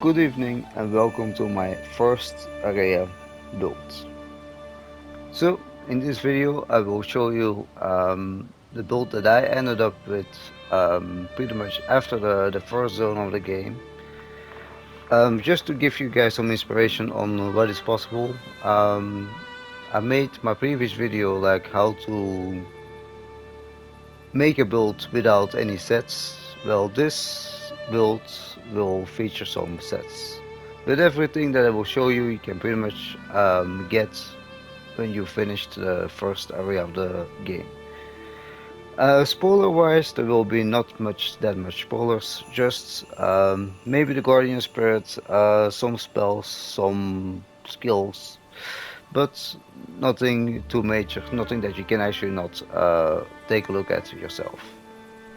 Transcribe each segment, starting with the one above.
Good evening and welcome to my first area build. So in this video I will show you the build that I ended up with pretty much after the first zone of the game. Just to give you guys some inspiration on what is possible. I made my previous video like how to make a build without any sets. Well, this build will feature some sets. But everything that I will show you, you can pretty much get when you finished the first area of the game. Spoiler wise, there will be not that much spoilers, just maybe the Guardian Spirit, some spells, some skills, but nothing too major, nothing that you can actually not take a look at yourself.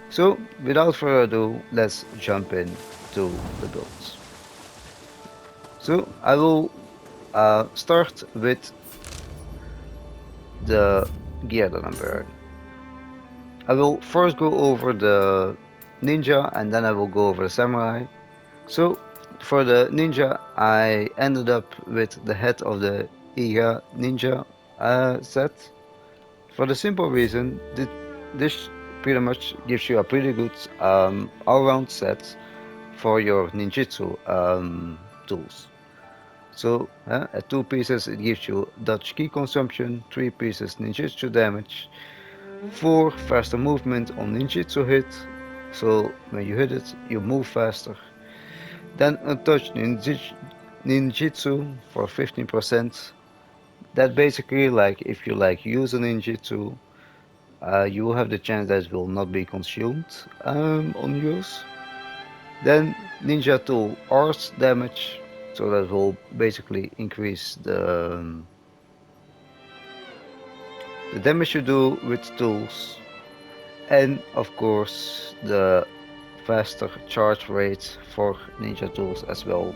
So, without further ado, let's jump in to the builds. So, I will start with the gear that I'm wearing. I will first go over the ninja and then I will go over the samurai. So, for the ninja, I ended up with the head of the Iga ninja set. For the simple reason that this pretty much gives you a pretty good all-round set for your ninjutsu tools. So at 2 pieces it gives you Dutch ki consumption, 3 pieces ninjutsu damage, 4 faster movement on ninjutsu hit, so when you hit it you move faster. Then untouched ninjutsu for 15%. That basically like if you like use a ninjutsu, you will have the chance that it will not be consumed on use. Then ninja tool art damage, so that will basically increase the damage you do with tools, and of course the faster charge rate for ninja tools as well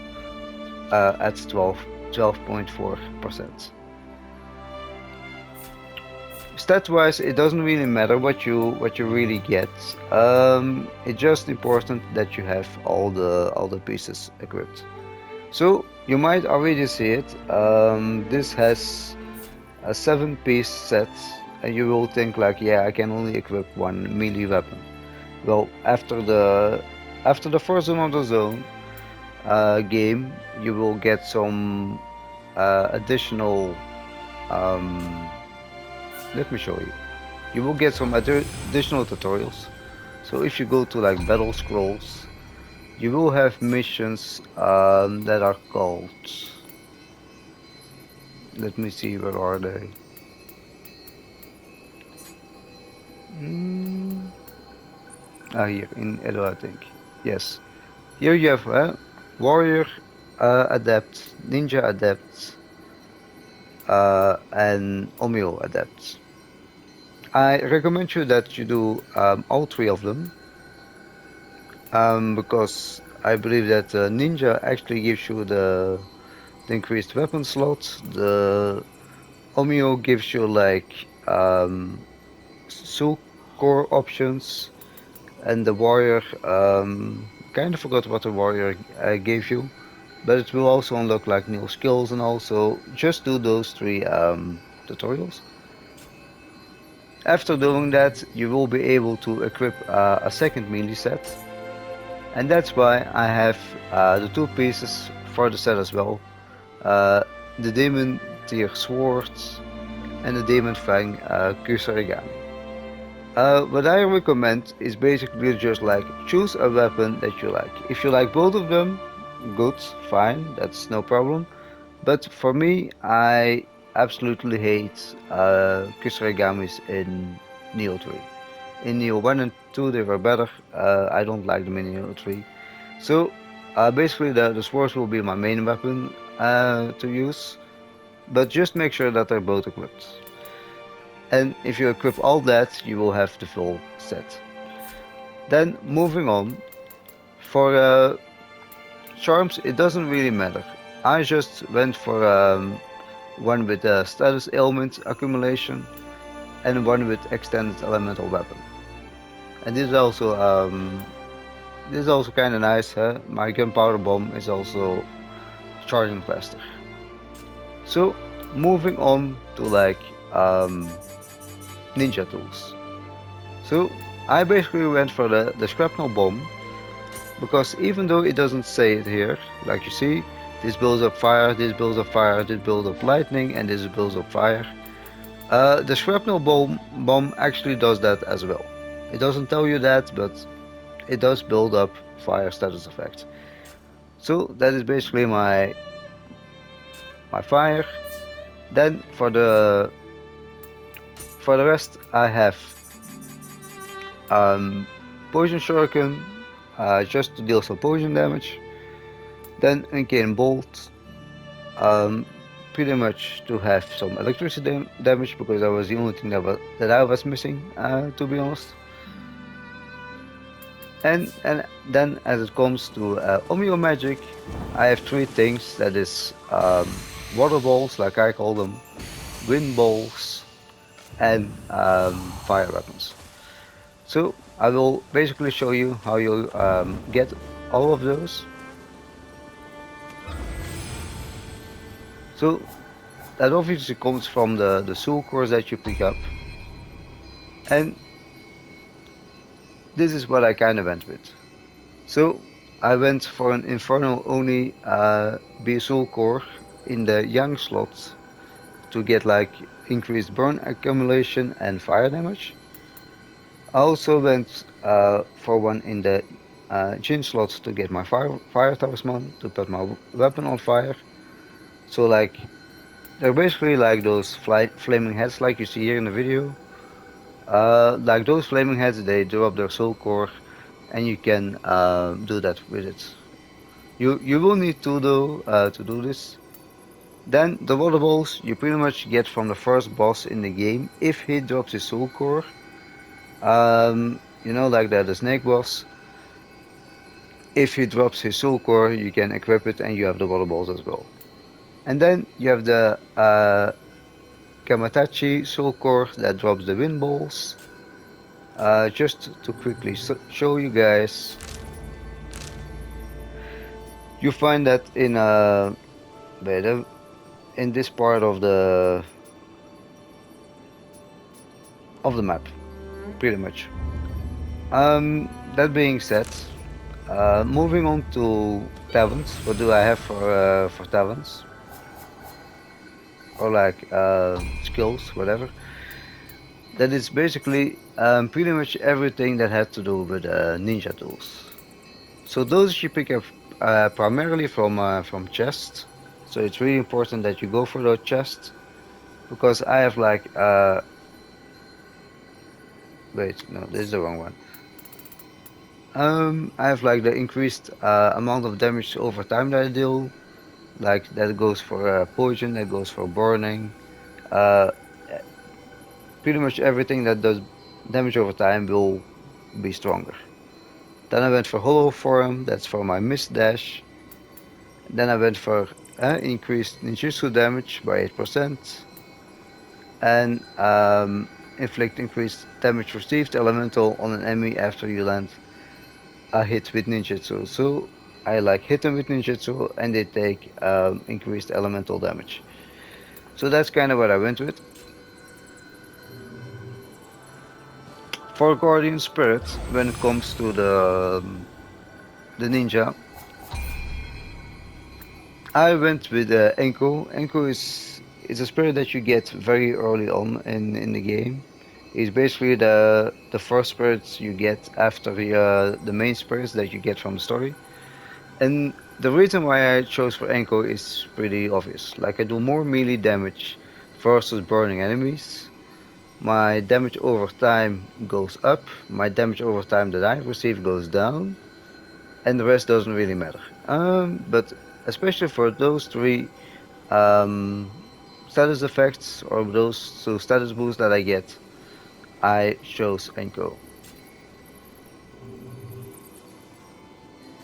at 12.4%. Stat wise, it doesn't really matter what you really get. It's just important that you have all the pieces equipped. So you might already see it. This has a 7-piece set, and you will think like, yeah, I can only equip one melee weapon. Well, after the first zone of the zone game, you will get some additional. Let me show you. You will get some additional tutorials. So if you go to like battle scrolls, you will have missions that are called. Let me see, where are they? Mm. Here in Edo, I think. Yes. Here you have warrior adept, ninja adept, and omio adept. I recommend you that you do all 3 of them, because I believe that ninja actually gives you the increased weapon slot. The omio gives you like soul core options, and the warrior kind of forgot what the warrior gave you, but it will also unlock like new skills, and also just do those 3 tutorials. After doing that, you will be able to equip a second melee set, and that's why I have the 2 pieces for the set as well. The Demon Tier Sword and the Demon Fang Kusarigami. What I recommend is basically just like choose a weapon that you like. If you like both of them, good, fine, that's no problem. But for me, I absolutely hate Kusarigamis in Nioh 3. In Nioh 1 and 2 they were better, I don't like them in Nioh 3. So basically the swords will be my main weapon to use, but just make sure that they're both equipped. And if you equip all that, you will have the full set. Then moving on, for charms it doesn't really matter. I just went for one with status ailment accumulation and one with extended elemental weapon. And this also this is also kind of nice, huh? My gunpowder bomb is also charging faster. So moving on to like ninja tools. So I basically went for the shrapnel bomb because even though it doesn't say it here, like you see, this builds up fire, this builds up fire, this builds up lightning, and this builds up fire. The shrapnel bomb actually does that as well. It doesn't tell you that, but it does build up fire status effect. So that is basically my fire. Then for the rest, I have poison shuriken, just to deal some poison damage. Then uncanny bolt, um, pretty much to have some electricity damage because that was the only thing that I was missing, to be honest. And then as it comes to Omeo magic, I have three things. That is water balls, like I call them, wind balls, and fire weapons. So I will basically show you how you get all of those. So that obviously comes from the soul cores that you pick up, and this is what I kind of went with. So I went for an Infernal Oni B soul core in the young slots to get like increased burn accumulation and fire damage. I also went for one in the Jin slots to get my fire talisman to put my weapon on fire. So like they're basically like those flaming heads like you see here in the video. Like those flaming heads, they drop their soul core, and you can do that with it. You will need two though to do this. Then the water balls you pretty much get from the first boss in the game if he drops his soul core. You know, like the snake boss. If he drops his soul core, you can equip it, and you have the water balls as well. And then you have the Kamatachi soul core that drops the wind balls. Just to quickly show you guys, you find that in this part of the map, pretty much. That being said, moving on to talents. What do I have for talents? Or like skills, whatever. That is basically pretty much everything that has to do with ninja tools. So those you pick up primarily from chests. So it's really important that you go for those chests because I have like wait, no, this is the wrong one. I have like the increased amount of damage over time that I deal. Like that goes for poison, that goes for burning. Uh, Pretty much everything that does damage over time will be stronger. Then I went for hollow form, that's for my mist dash. Then I went for increased ninjutsu damage by 8%. And inflict increased damage received elemental on an enemy after you land a hit with ninjutsu. So I like hit them with ninjutsu and they take increased elemental damage. So that's kind of what I went with. For Guardian Spirit, when it comes to the ninja, I went with Enko. Enko is a spirit that you get very early on in the game. He's basically the first spirits you get after the main spirits that you get from the story. And the reason why I chose for Enko is pretty obvious. Like I do more melee damage versus burning enemies. My damage over time goes up. My damage over time that I receive goes down. And the rest doesn't really matter. But especially for those three status effects or those two status boosts that I get, I chose Enko.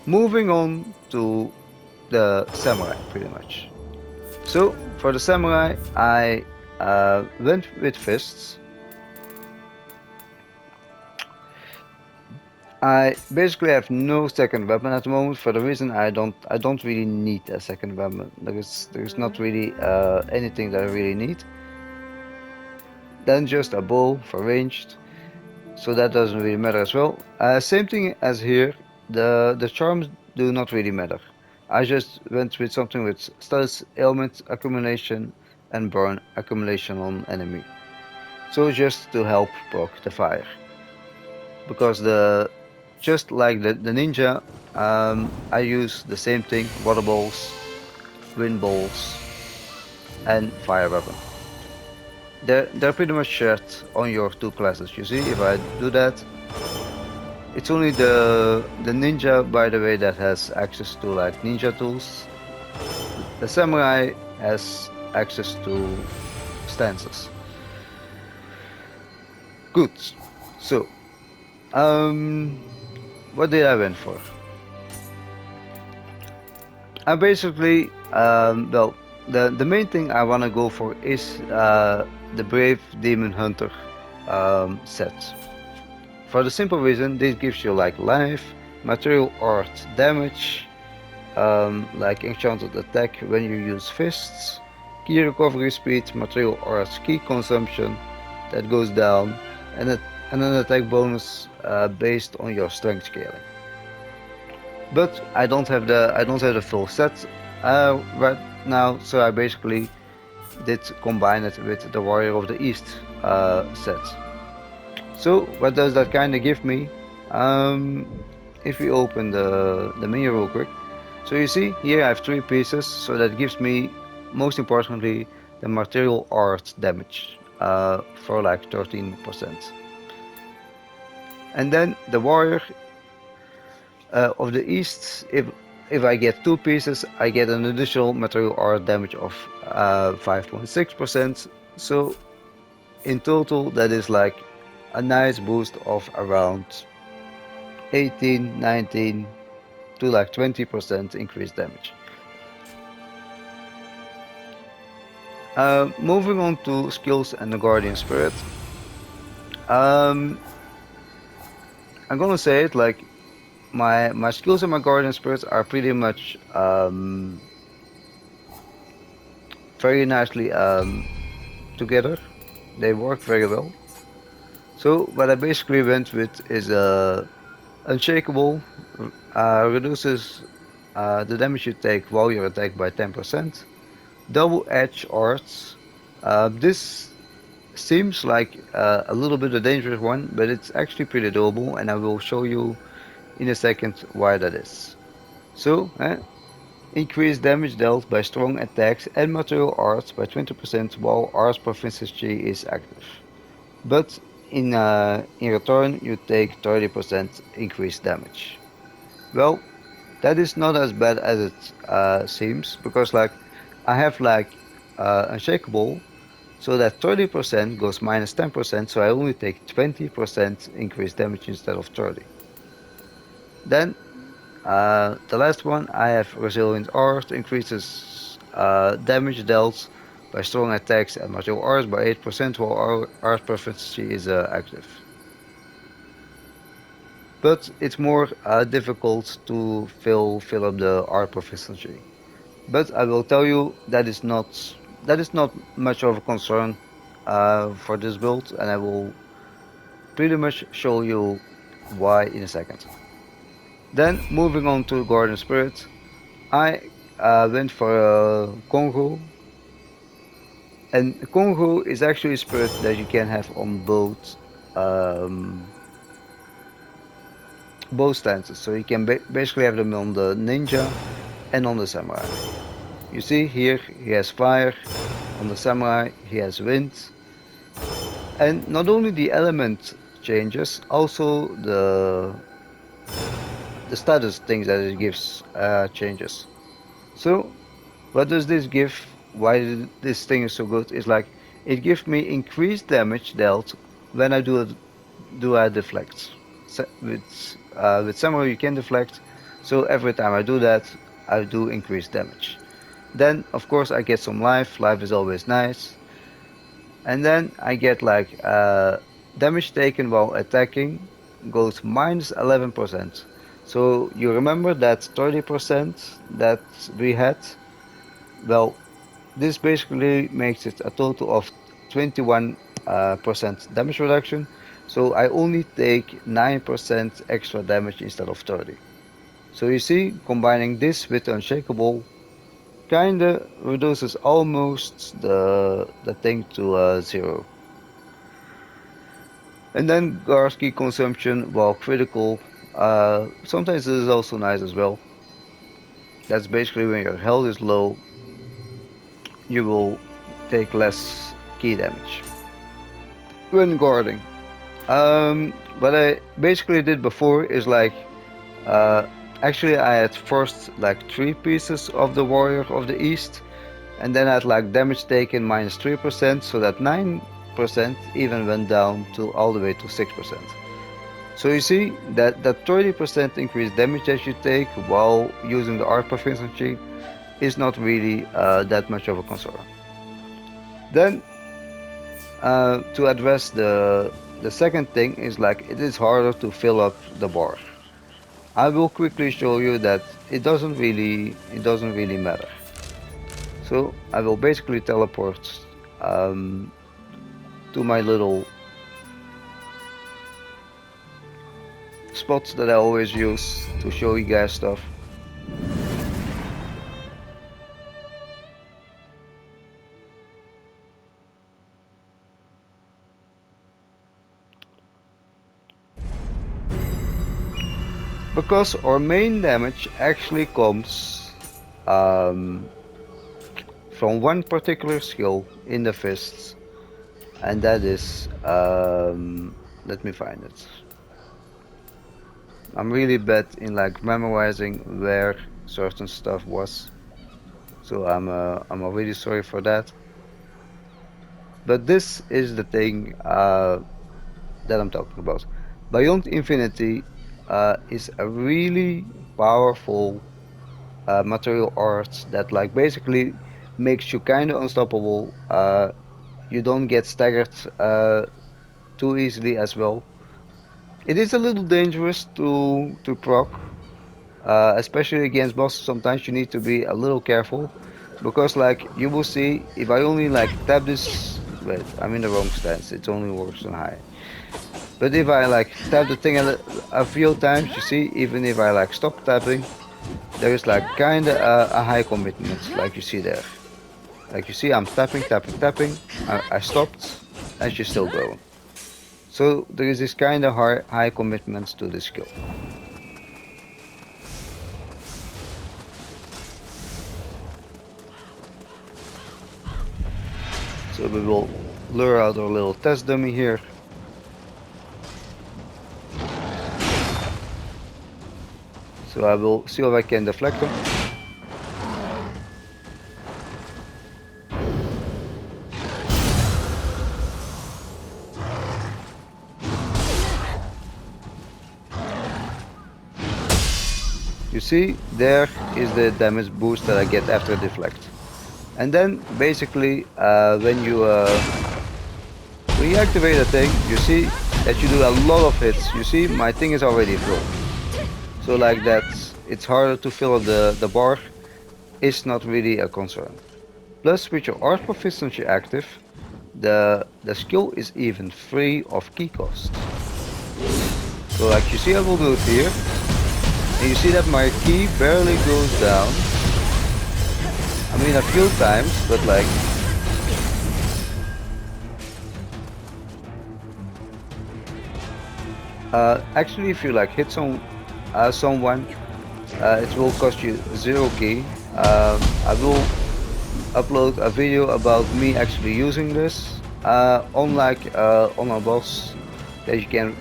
Moving on to the samurai, pretty much. So for the samurai, I went with fists. I basically have no second weapon at the moment for the reason I don't really need a second weapon. There is not really anything that I really need. Then just a bow for ranged, so that doesn't really matter as well. Same thing as here. The charms do not really matter. I just went with something with status ailment accumulation and burn accumulation on enemy. So just to help proc the fire. Because just like the ninja, I use the same thing: water balls, wind balls, and fire weapon. They're pretty much shared on your two classes. You see, if I do that, it's only the ninja, by the way, that has access to like ninja tools. The samurai has access to stances. Good. So, um, what did I went for? I basically, well, the main thing I want to go for is the Brave Demon Hunter set. For the simple reason, this gives you like life, material art damage, like enchanted attack when you use fists, key recovery speed, material art key consumption that goes down, and an attack bonus based on your strength scaling. But I don't have the full set right now, so I basically did combine it with the Warrior of the East set. So what does that kind of give me? Um, if we open the menu real quick, so you see here I have 3 pieces, so that gives me, most importantly, the material art damage for like 13%. And then the Warrior of the East, if I get 2 pieces, I get an additional material art damage of 5.6%. So in total, that is like a nice boost of around 18, 19 to like 20% increased damage. Moving on to skills and the Guardian Spirit. Um, I'm gonna say it like my skills and my Guardian Spirits are pretty much very nicely together. They work very well. So what I basically went with is Unshakable, reduces the damage you take while you're attacked by 10%. Double Edge Arts. This seems like a little bit a dangerous one, but it's actually pretty doable, and I will show you in a second why that is. So, increase damage dealt by strong attacks and material arts by 20% while arts proficiency is active. But in return, you take 30% increased damage. Well, that is not as bad as it seems, because like I have like Unshakable, so that 30% goes minus 10%, so I only take 20% increased damage instead of 30. Then the last one, I have Resilient Art, increases damage dealt by strong attacks and martial arts by 8% while our art proficiency is active. But it's more difficult to fill up the art proficiency. But I will tell you that is not much of a concern for this build, and I will pretty much show you why in a second. Then moving on to Guardian Spirit, I went for a Congo, and Congo is actually a spirit that you can have on um, both stances. So you can basically have them on the ninja and on the samurai. You see here he has fire, on the samurai he has wind, and not only the element changes, also the status things that it gives changes. So what does this give? Why this thing is so good is like it gives me increased damage dealt when I do a deflect. With samurai you can deflect, so every time I do that, I do increase damage. Then of course I get some life. Life is always nice. And then I get like damage taken while attacking. goes minus 11%. So you remember that 30% that we had? Well, this basically makes it a total of 21% percent damage reduction. So I only take 9% extra damage instead of 30. So you see, combining this with the Unshakable kinda reduces almost the thing to 0. And then Garski consumption, while critical, sometimes this is also nice as well. That's basically when your health is low, you will take less key damage. When guarding, what I basically did before is like, uh, actually I had first like 3 pieces of the Warrior of the East, and then I had like damage taken minus 3%, so that 9% even went down to all the way to 6%. So you see that 30% increased damage that you take while using the art proficiency is not really that much of a concern. Then to address the second thing is like it is harder to fill up the bar. I will quickly show you that it doesn't really matter. So I will basically teleport um, to my little spots that I always use to show you guys stuff. Because our main damage actually comes um, from one particular skill in the fists, and that is, let me find it. I'm really bad in like memorizing where certain stuff was, so I'm really sorry for that. But this is the thing that I'm talking about. Beyond Infinity is a really powerful material art that like basically makes you kind of unstoppable. You don't get staggered too easily as well. It is a little dangerous to proc, especially against bosses. Sometimes you need to be a little careful because like you will see if I only like tap this. Wait, I'm in the wrong stance. It only works on high. But if I like tap the thing a few times, you see, even if I like stop tapping, there is like kinda a high commitment, like you see there. Like you see, I'm tapping, tapping, tapping. I stopped, and she's still going. So there is this kind of high commitment to this skill. So we will lure out our little test dummy here. So I will see if I can deflect him. You see, there is the damage boost that I get after deflect. And then basically when you activate a thing, you see that you do a lot of hits. You see my thing is already full. So like that, it's harder to fill up the bar. It's not really a concern. Plus with your art proficiency active, the skill is even free of key cost. So like you see I will do it here. And you see that my key barely goes down. I mean a few times, but like actually if you like hit someone, it will cost you 0 key. I will upload a video about me actually using this unlike on a boss, that you can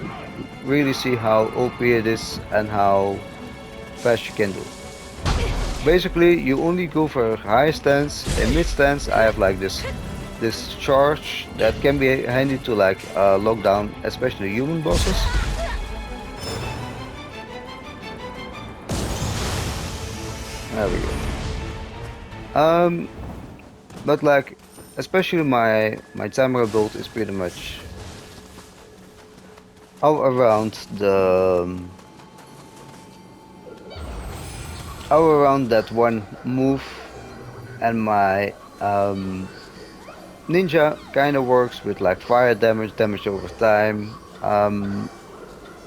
really see how OP it is and how fast you can do. Basically, you only go for high stance. In mid stance, I have like this charge that can be handy to like lock down, especially human bosses. There we go. But like, especially my timer build is pretty much how around the how around that one move and my ninja kind of works with like fire damage, damage over time.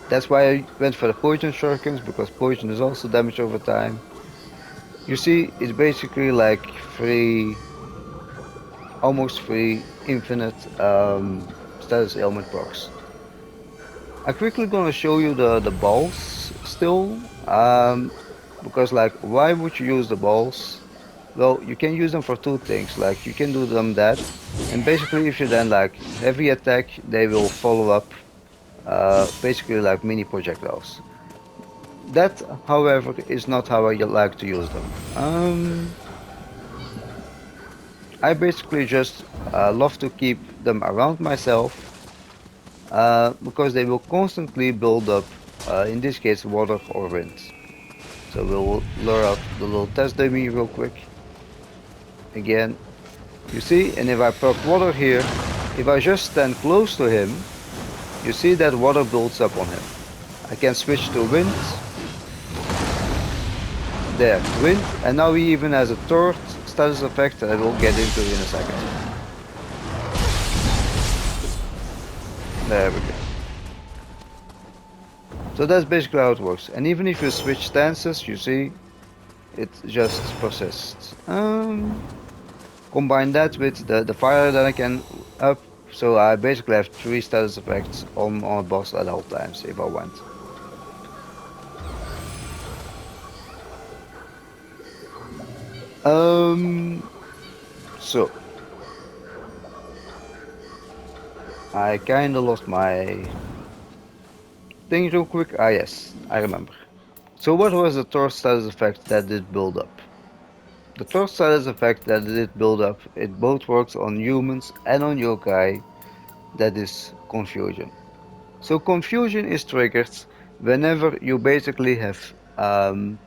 That's why I went for the poison shurikens because poison is also damage over time. You see, it's basically like free, almost free, infinite status ailment procs. I'm quickly gonna show you the balls still, because like why would you use the balls? Well, you can use them for two things. Like you can do them that, and basically if you then like heavy attack, they will follow up, basically like mini projectiles. That, however, is not how I like to use them. I basically just love to keep them around myself, because they will constantly build up, in this case, water or wind. So we'll lure out the little test dummy real quick. Again, you see, and if I proc water here, if I just stand close to him, you see that water builds up on him. I can switch to wind. There, wind, and now he even has a third status effect that I will get into in a second. There we go. So that's basically how it works. And even if you switch stances, you see, it just persists. Combine that with the fire that I can up, so I basically have 3 status effects on a boss at all times if I want. So I kinda lost my thing real quick. Ah yes, I remember. So what was the third status effect that did build up? The third status effect that did build up, it both works on humans and on yokai, that is confusion. So confusion is triggered whenever you basically have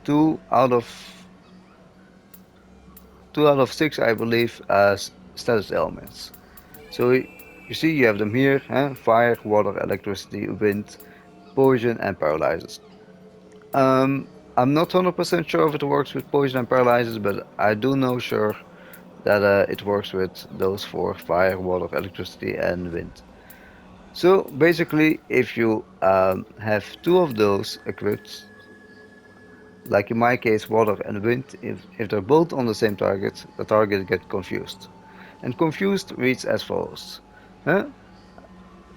two out of six, I believe, as status elements. So you see, you have them here: fire, water, electricity, wind, poison, and paralyzes. I'm not 100% sure if it works with poison and paralyzes, but I do know sure that it works with those four: fire, water, electricity, and wind. So basically, if you have two of those equipped, like in my case, water and wind, if they're both on the same target, the target gets confused. And confused reads as follows. Huh?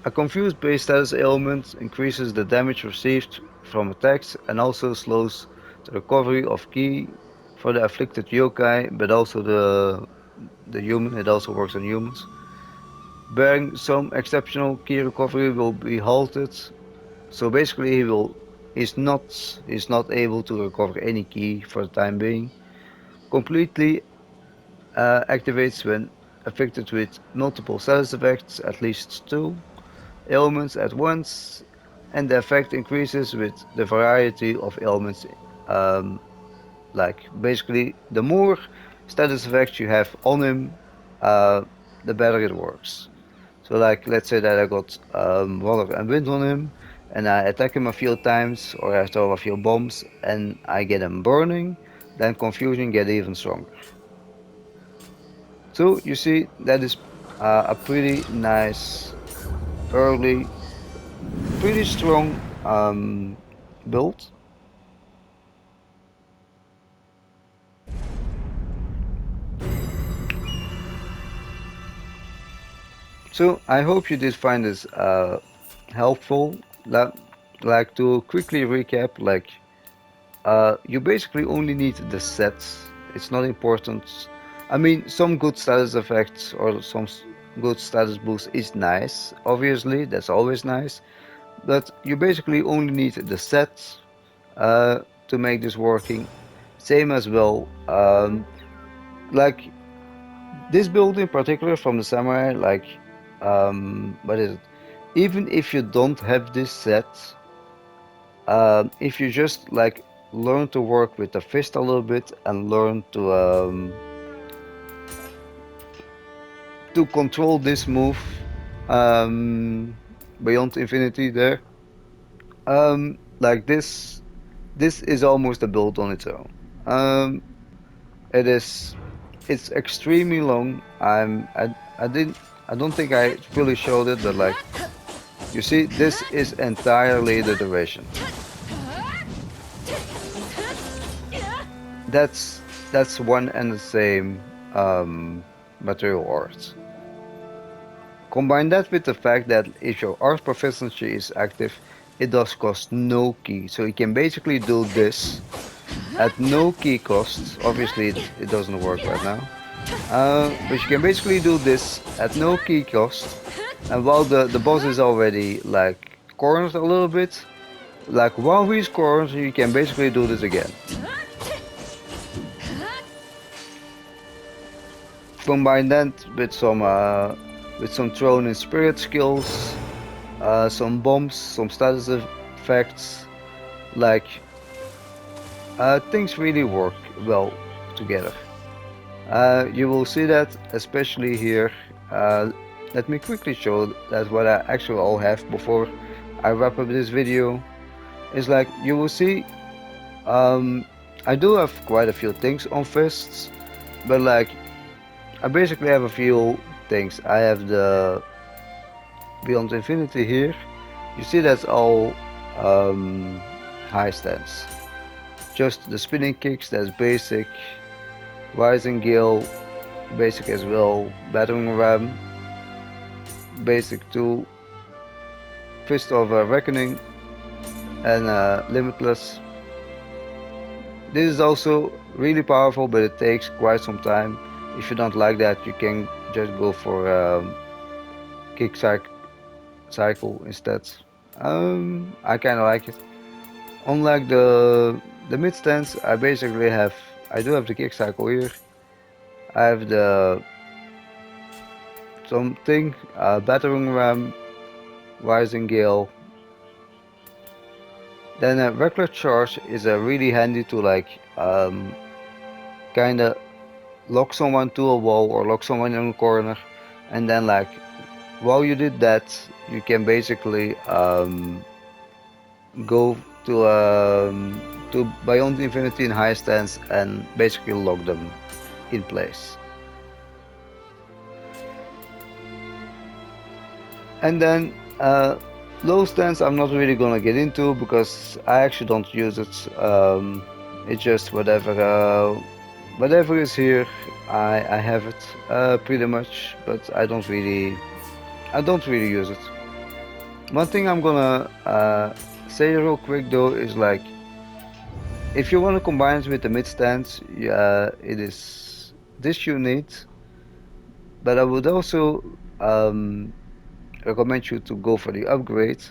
A confused base status ailment increases the damage received from attacks and also slows the recovery of ki for the afflicted yokai, but also the human. It also works on humans. Bearing some exceptional ki recovery will be halted. So basically, he's not able to recover any ki for the time being. Completely activates when affected with multiple status effects, at least two ailments at once, and the effect increases with the variety of ailments. Um, like basically, the more status effects you have on him, uh, the better it works. So like, let's say that I got water and wind on him, and I attack him a few times, or I throw a few bombs, and I get him burning, then confusion get even stronger. So you see, that is a pretty nice, early, pretty strong build. So I hope you did find this helpful. Like to quickly recap, like you basically only need the sets. It's not important. I mean, some good status effects or some good status boost is nice. Obviously, that's always nice. But you basically only need the sets to make this working. Same as well. Like this build in particular from the samurai, like what is it? Even if you don't have this set, if you just like learn to work with the fist a little bit and learn to control this move um, beyond infinity there. Like this is almost a build on its own. Um, it is, it's extremely long. I didn't, I don't think I fully showed it, but like, you see, this is entirely the duration. That's one and the same material art. Combine that with the fact that if your art proficiency is active, it does cost no key. So you can basically do this at no key cost. Obviously, it doesn't work right now. But you can basically do this at no key cost. And while the boss is already like cornered a little bit, like while he's cornered, you can basically do this again. Combine that with some throne and spirit skills, some bombs, some status effects, like things really work well together. You will see that especially here. Uh, Let me quickly show that what I actually all have before I wrap up this video. Is like you will see, um, I do have quite a few things on fists, but like I basically have a few things. I have the Beyond Infinity here. You see that's all high stance. Just the spinning kicks, that's basic. Rising Gale, basic as well. Battering Ram, basic too. Fist of Reckoning and Limitless. This is also really powerful, but it takes quite some time. If you don't like that, you can just go for Kick Cycle instead. I kind of like it. Unlike the mid stance, I do have the Kick Cycle here. I have the something Battering Ram, Rising Gale. Then a regular charge is really handy to like kind of lock someone to a wall or lock someone in a corner, and then like while you did that, you can basically go to Beyond Infinity in high stance and basically lock them in place. And then low stance I'm not really gonna get into because I actually don't use it. It's just whatever is here, I have it pretty much, but I don't really use it. One thing I'm gonna say real quick though is like if you want to combine it with the mid stance, yeah, it is this you need, but I would also recommend you to go for the upgrade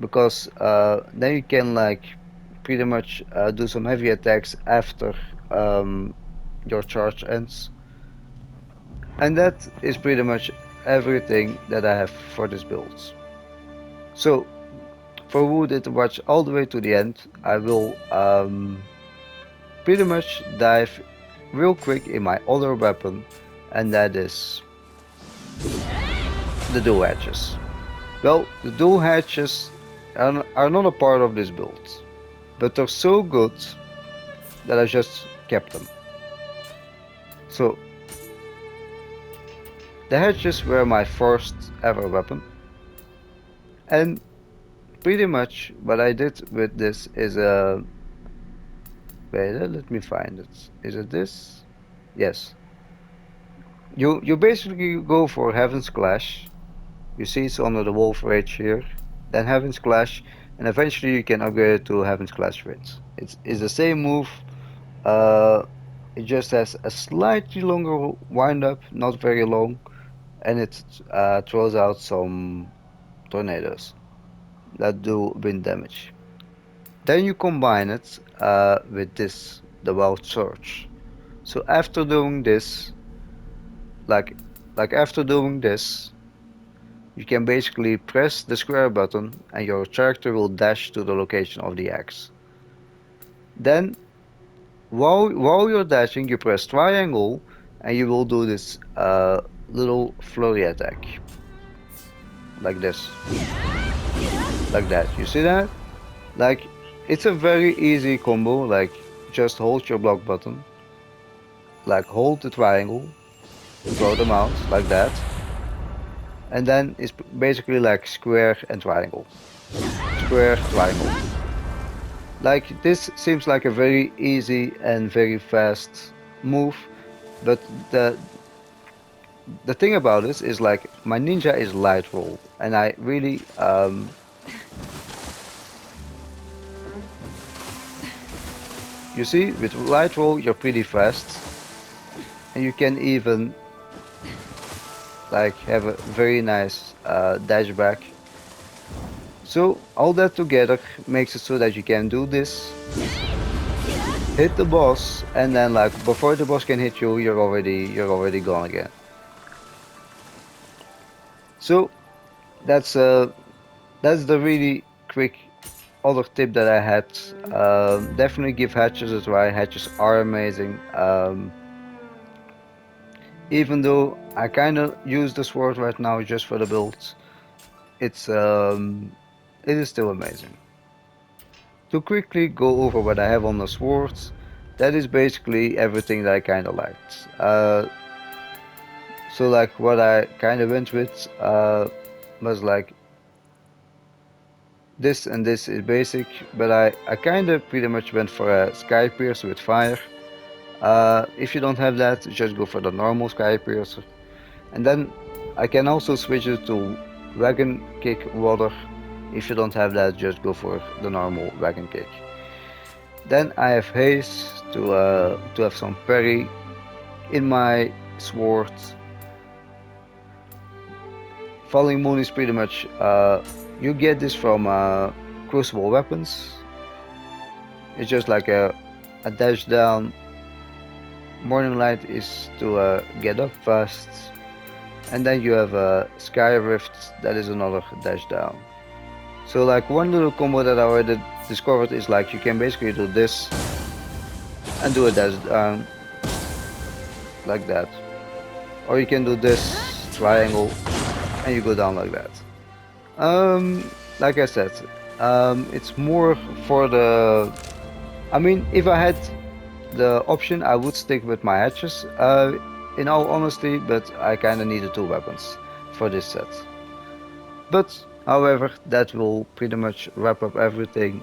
because then you can like pretty much do some heavy attacks after your charge ends. And that is pretty much everything that I have for this build. So for who did watch all the way to the end, I will pretty much dive real quick in my other weapon, and that is the dual hatches. Well, the dual hatches are not a part of this build, but they're so good that I just kept them. So the hatches were my first ever weapon, and pretty much what I did with this is wait, let me find it. Is it this? Yes. You basically go for Heaven's Clash. You see it's under the Wolf Rage here. Then Heaven's Clash, and eventually you can upgrade it to Heaven's Clash Rinse. It's the same move. Uh, it just has a slightly longer wind up, not very long, and it throws out some tornadoes that do wind damage. Then you combine it with this, the Wild Surge. So after doing this, like after doing this, you can basically press the square button and your character will dash to the location of the axe. Then while you're dashing, you press triangle and you will do this little flurry attack like this. like that. You see that? Like, it's a very easy combo. Like, just hold your block button, like hold the triangle, throw them out like that, and then it's basically like square and triangle, square, triangle. Like, this seems like a very easy and very fast move, but the thing about this is like my ninja is light roll, and I really you see, with light roll you're pretty fast, and you can even like have a very nice dash back. So all that together makes it so that you can do this, hit the boss, and then like before the boss can hit you, you're already gone again. So that's that's the really quick other tip that I had. Definitely give hatches a try. Hatches are amazing. Even though I kind of use the sword right now just for the builds, it's it is still amazing. To quickly go over what I have on the swords, that is basically everything that I kind of liked. So like what I kind of went with was like this and this is basic, but I kind of pretty much went for a sky piercer with fire. If you don't have that, just go for the normal sky piercer. And then I can also switch it to wagon kick water. If you don't have that, just go for the normal wagon kick. Then I have haste to have some parry in my sword. Falling Moon is pretty much you get this from crucible weapons. It's just like a dash down. Morning Light is to get up fast, and then you have a Sky Rift that is another dash down. So like one little combo that I already discovered is like you can basically do this and do a dash down like that, or you can do this triangle and you go down like that. Like I said, it's more for the. I mean, if I had the option, I would stick with my hatches. In all honesty, but I kind of needed two weapons for this set. But however, that will pretty much wrap up everything.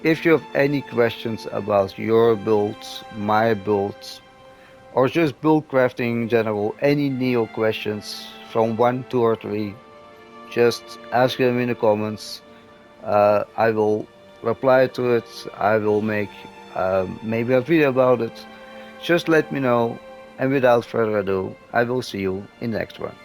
If you have any questions about your builds, my builds, or just build crafting in general, any Nioh questions from 1, 2, or 3, just ask them in the comments. I will reply to it. I will make maybe a video about it. Just let me know. And without further ado, I will see you in the next one.